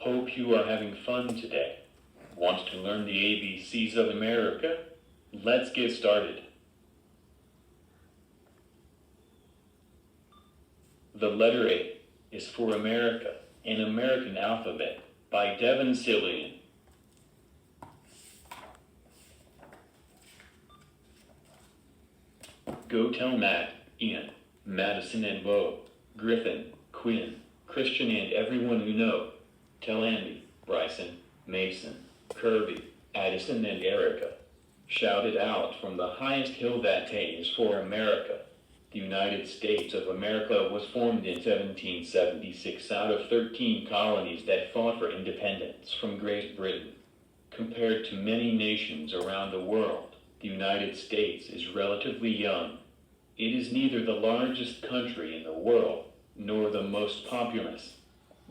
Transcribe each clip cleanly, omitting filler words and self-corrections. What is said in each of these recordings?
Hope you are having fun today. Want to learn the ABCs of America? Let's get started. The letter A is for America, an American alphabet, by Devin Cillian. Go tell Matt, Ian, Madison and Bo, Griffin, Quinn, Christian and everyone you know. Tell Andy, Bryson, Mason, Kirby, Addison and Erica. Shout it out from the highest hill that A is for America. The United States of America was formed in 1776 out of 13 colonies that fought for independence from Great Britain. Compared to many nations around the world, the United States is relatively young. It is neither the largest country in the world, nor the most populous.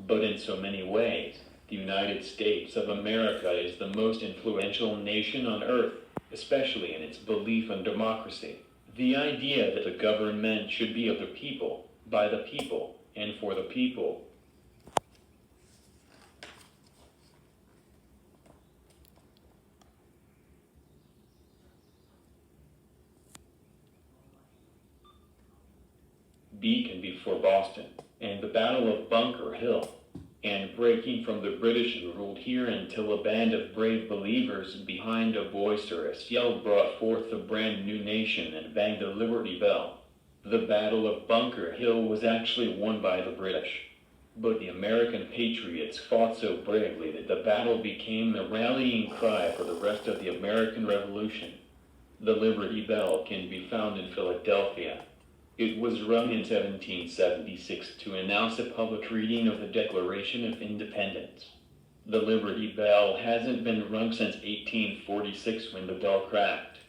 But in so many ways, the United States of America is the most influential nation on earth, especially in its belief in democracy. The idea that the government should be of the people, by the people, and for the people. B can be for Boston, and the Battle of Bunker Hill, and breaking from the British who ruled here until a band of brave believers behind a boisterous yell brought forth a brand new nation and banged the Liberty Bell. The Battle of Bunker Hill was actually won by the British, but the American patriots fought so bravely that the battle became the rallying cry for the rest of the American Revolution. The Liberty Bell can be found in Philadelphia. It was rung in 1776 to announce a public reading of the Declaration of Independence. The Liberty Bell hasn't been rung since 1846 when the bell cracked.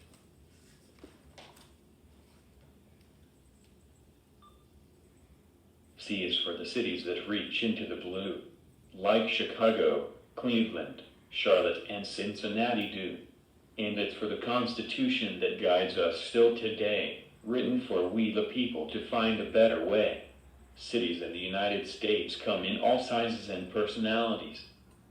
C is for the cities that reach into the blue, like Chicago, Cleveland, Charlotte, and Cincinnati do. And it's for the Constitution that guides us still today, written for we the people to find a better way. Cities in the United States come in all sizes and personalities.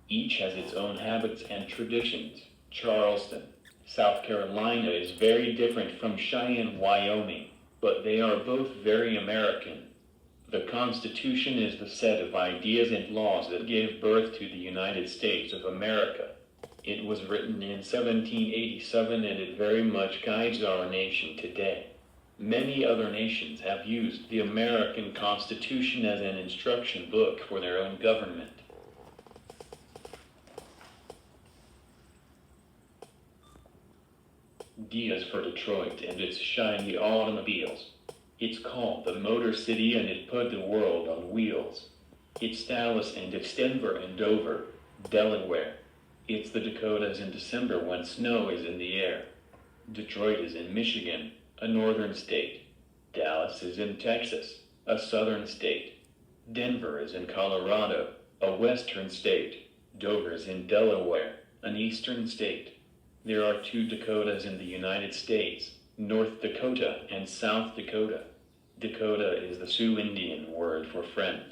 Each has its own habits and traditions. Charleston, South Carolina is very different from Cheyenne, Wyoming, but they are both very American. The Constitution is the set of ideas and laws that gave birth to the United States of America. It was written in 1787 and it very much guides our nation today. Many other nations have used the American Constitution as an instruction book for their own government. D is for Detroit and its shiny automobiles. It's called the Motor City and it put the world on wheels. It's Dallas and it's Denver and Dover, Delaware. It's the Dakotas in December when snow is in the air. Detroit is in Michigan, a northern state. Dallas is in Texas, a southern state. Denver is in Colorado, a western state. Dover is in Delaware, an eastern state. There are 2 Dakotas in the United States, North Dakota and South Dakota. Dakota is the Sioux Indian word for friend.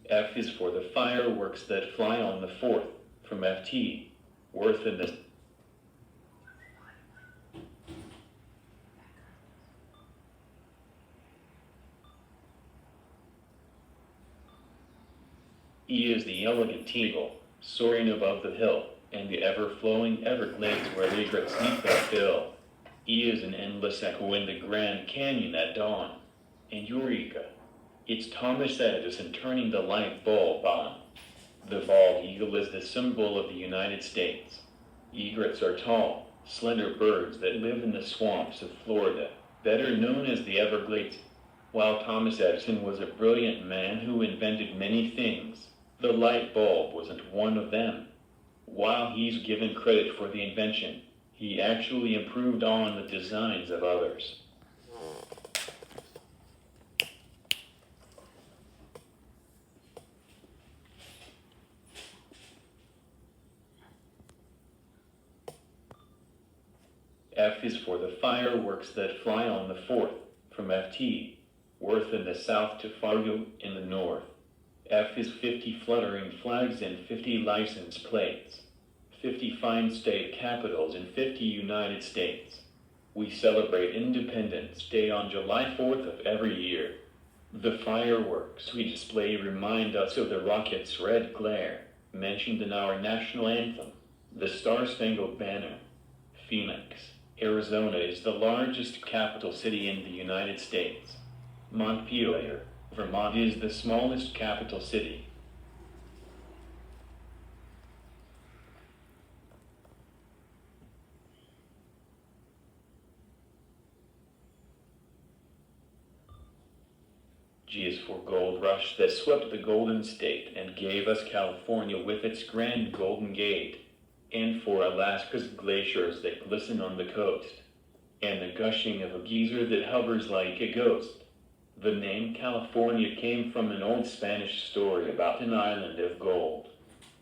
F is for the fireworks that fly on the 4th, from FT, Worth in the... E is the elegant eagle, soaring above the hill, and the ever-flowing Everglades where egrets meet their fill. E is an endless echo in the Grand Canyon at dawn. And Eureka! It's Thomas Edison turning the light bulb on. The bald eagle is the symbol of the United States. Egrets are tall, slender birds that live in the swamps of Florida, better known as the Everglades. While Thomas Edison was a brilliant man who invented many things, the light bulb wasn't one of them. While he's given credit for the invention, he actually improved on the designs of others. F is for the fireworks that fly on the 4th, from FT, Worth in the south to Fargo in the north. F is 50 fluttering flags and 50 license plates. 50 fine state capitals in 50 United States. We celebrate Independence Day on July 4th of every year. The fireworks we display remind us of the rocket's red glare, mentioned in our national anthem, the Star-Spangled Banner. Phoenix, Arizona is the largest capital city in the United States. Montpelier, Vermont is the smallest capital city. G is for gold rush that swept the Golden State and gave us California with its Grand Golden Gate, and for Alaska's glaciers that glisten on the coast, and the gushing of a geyser that hovers like a ghost. The name California came from an old Spanish story about an island of gold.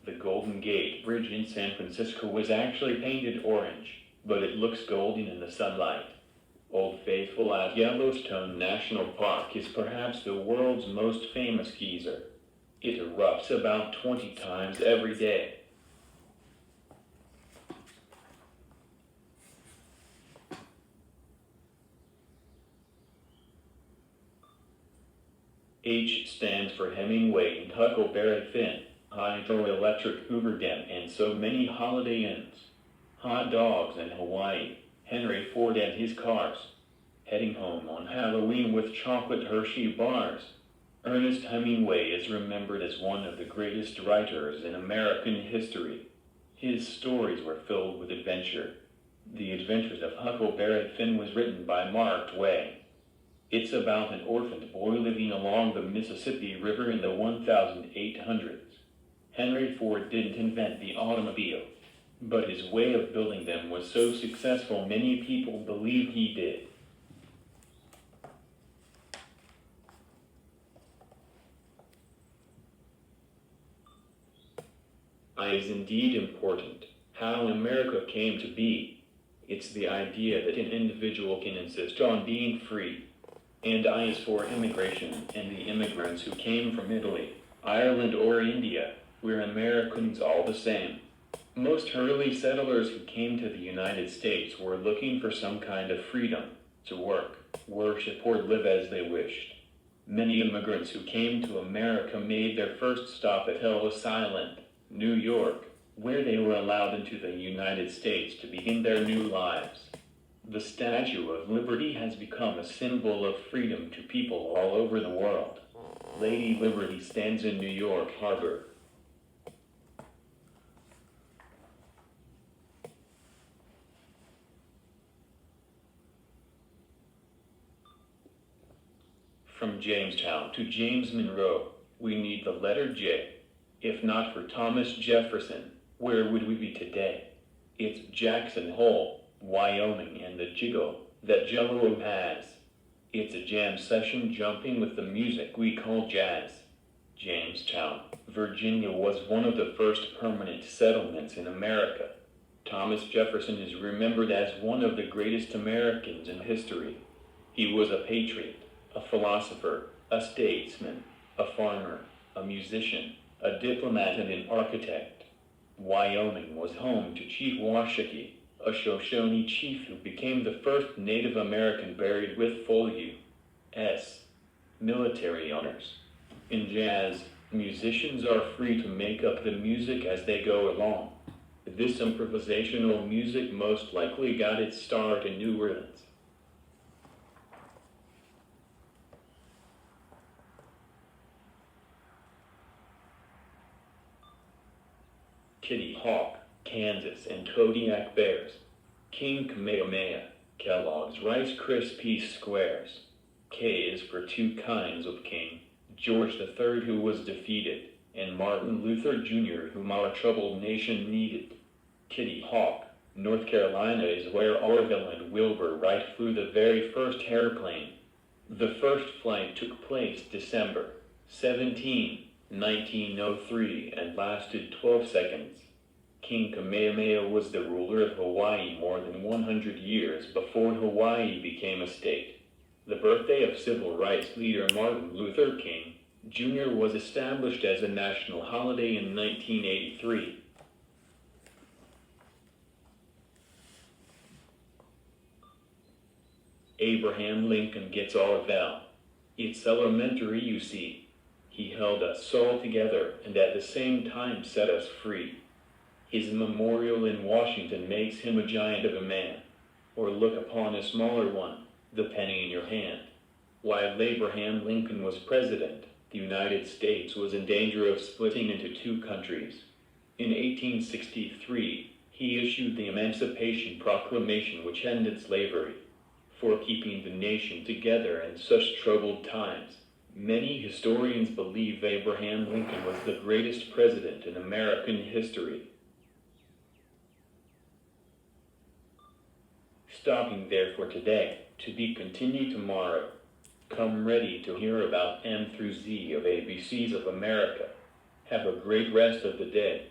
The Golden Gate Bridge in San Francisco was actually painted orange, but it looks golden in the sunlight. Old Faithful at Yellowstone National Park is perhaps the world's most famous geyser. It erupts about 20 times every day. H stands for Hemingway and Huckleberry Finn, Hydroelectric Hoover Dam, and so many Holiday Inns. Hot dogs in Hawaii, Henry Ford and his cars. Heading home on Halloween with chocolate Hershey bars. Ernest Hemingway is remembered as one of the greatest writers in American history. His stories were filled with adventure. The Adventures of Huckleberry Finn was written by Mark Twain. It's about an orphaned boy living along the Mississippi River in the 1800s. Henry Ford didn't invent the automobile, but his way of building them was so successful many people believe he did. I is indeed important. How America came to be. It's the idea that an individual can insist on being free. And I is for immigration and the immigrants who came from Italy, Ireland, or India. We're Americans all the same. Most early settlers who came to the United States were looking for some kind of freedom to work, worship, or live as they wished. Many immigrants who came to America made their first stop at Ellis Island, New York, where they were allowed into the United States to begin their new lives. The Statue of Liberty has become a symbol of freedom to people all over the world. Lady Liberty stands in New York Harbor. From Jamestown to James Monroe, we need the letter J. If not for Thomas Jefferson, where would we be today? It's Jackson Hole, Wyoming, and the jiggle that Jello has. It's a jam session jumping with the music we call jazz. Jamestown, Virginia was one of the first permanent settlements in America. Thomas Jefferson is remembered as one of the greatest Americans in history. He was a patriot, a philosopher, a statesman, a farmer, a musician, a diplomat, and an architect. Wyoming was home to Chief Washakie, a Shoshone chief who became the first Native American buried with full U.S. military honors. In jazz, musicians are free to make up the music as they go along. This improvisational music most likely got its start in New Orleans. Kitty Hawk, Kansas, and Kodiak Bears. King Kamehameha, Kellogg's Rice Krispies Squares. K is for two kinds of king, George III, who was defeated, and Martin Luther Jr., whom our troubled nation needed. Kitty Hawk, North Carolina, is where Orville and Wilbur Wright flew the very first airplane. The first flight took place December 17, 1903, and lasted 12 seconds. King Kamehameha was the ruler of Hawaii more than 100 years before Hawaii became a state. The birthday of civil rights leader Martin Luther King Jr. was established as a national holiday in 1983. Abraham Lincoln gets our val. It's elementary, you see. He held us all together and at the same time set us free. His memorial in Washington makes him a giant of a man. Or look upon a smaller one, the penny in your hand. While Abraham Lincoln was president, the United States was in danger of splitting into two countries. In 1863, he issued the Emancipation Proclamation which ended slavery. For keeping the nation together in such troubled times, many historians believe Abraham Lincoln was the greatest president in American history. Stopping there for today, to be continued tomorrow. Come ready to hear about M through Z of ABCs of America. Have a great rest of the day.